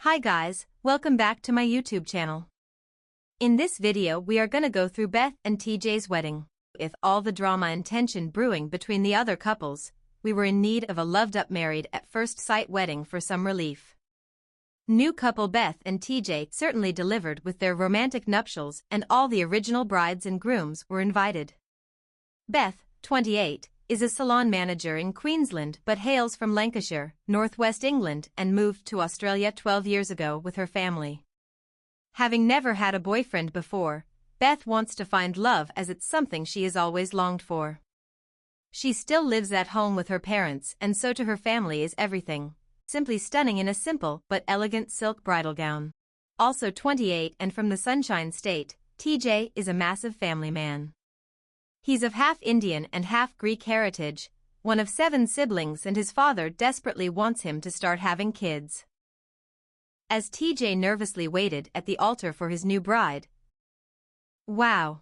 Hi guys, welcome back to my YouTube channel. In this video we are gonna go through Beth and Teejay's wedding. With all the drama and tension brewing between the other couples, we were in need of a loved-up married at first sight wedding for some relief. New couple Beth and Teejay certainly delivered with their romantic nuptials, and all the original brides and grooms were invited. Beth, 28, is a salon manager in Queensland but hails from Lancashire, northwest England, and moved to Australia 12 years ago with her family. Having never had a boyfriend before, Beth wants to find love as it's something she has always longed for. She still lives at home with her parents, and so to her family is everything. Simply stunning in a simple but elegant silk bridal gown. Also 28 and from the Sunshine State, Teejay is a massive family man. He's of half Indian and half Greek heritage, one of 7 siblings, and his father desperately wants him to start having kids. As Teejay nervously waited at the altar for his new bride. Wow!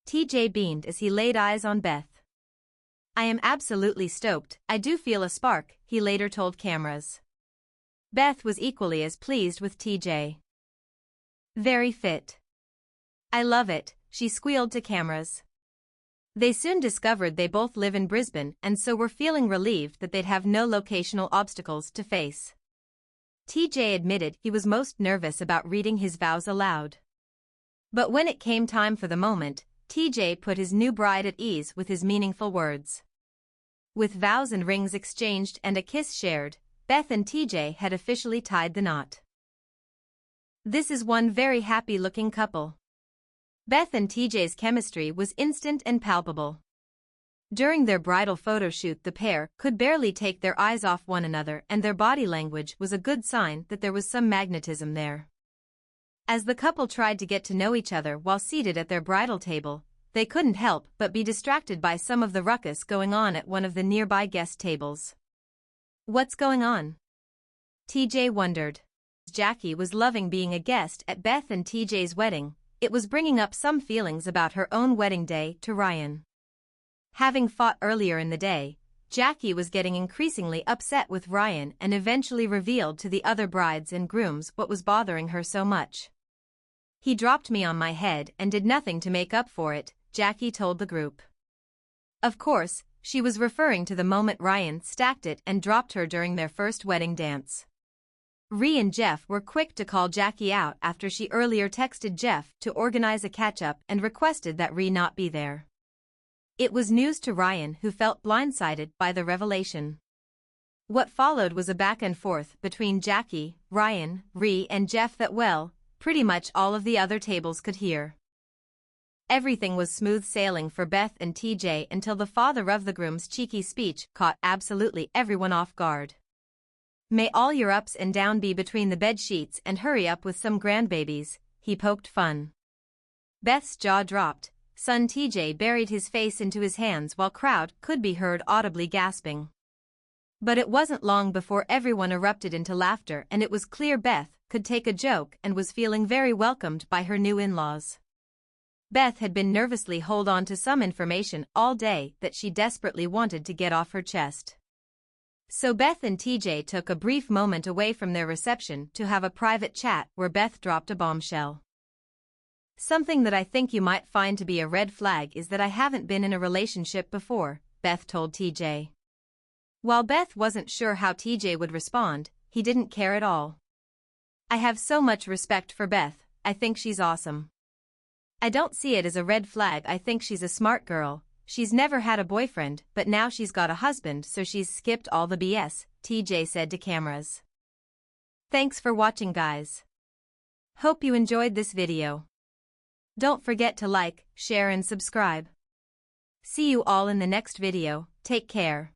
Teejay beamed as he laid eyes on Beth. I am absolutely stoked, I do feel a spark, he later told cameras. Beth was equally as pleased with Teejay. Very fit. I love it, she squealed to cameras. They soon discovered they both live in Brisbane and so were feeling relieved that they'd have no locational obstacles to face. Teejay admitted he was most nervous about reading his vows aloud. But when it came time for the moment, Teejay put his new bride at ease with his meaningful words. With vows and rings exchanged and a kiss shared, Beth and Teejay had officially tied the knot. This is one very happy-looking couple. Beth and Teejay's chemistry was instant and palpable. During their bridal photo shoot, the pair could barely take their eyes off one another, and their body language was a good sign that there was some magnetism there. As the couple tried to get to know each other while seated at their bridal table, they couldn't help but be distracted by some of the ruckus going on at one of the nearby guest tables. What's going on? Teejay wondered. Jacqui was loving being a guest at Beth and Teejay's wedding. It was bringing up some feelings about her own wedding day to Ryan. Having fought earlier in the day, Jacqui was getting increasingly upset with Ryan and eventually revealed to the other brides and grooms what was bothering her so much. He dropped me on my head and did nothing to make up for it, Jacqui told the group. Of course, she was referring to the moment Ryan stacked it and dropped her during their first wedding dance. Ree and Jeff were quick to call Jacqui out after she earlier texted Jeff to organize a catch-up and requested that Ree not be there. It was news to Ryan, who felt blindsided by the revelation. What followed was a back and forth between Jacqui, Ryan, Ree and Jeff that, well, pretty much all of the other tables could hear. Everything was smooth sailing for Beth and Teejay until the father of the groom's cheeky speech caught absolutely everyone off guard. May all your ups and downs be between the bed sheets and hurry up with some grandbabies, he poked fun. Beth's jaw dropped, son Teejay buried his face into his hands while crowd could be heard audibly gasping. But it wasn't long before everyone erupted into laughter, and it was clear Beth could take a joke and was feeling very welcomed by her new in-laws. Beth had been nervously holding on to some information all day that she desperately wanted to get off her chest. So Beth and Teejay took a brief moment away from their reception to have a private chat where Beth dropped a bombshell. Something that I think you might find to be a red flag is that I haven't been in a relationship before, Beth told Teejay. While Beth wasn't sure how Teejay would respond, he didn't care at all. I have so much respect for Beth, I think she's awesome. I don't see it as a red flag, I think she's a smart girl. She's never had a boyfriend, but now she's got a husband, so she's skipped all the BS, Teejay said to cameras. Thanks for watching, guys. Hope you enjoyed this video. Don't forget to like, share and subscribe. See you all in the next video, take care.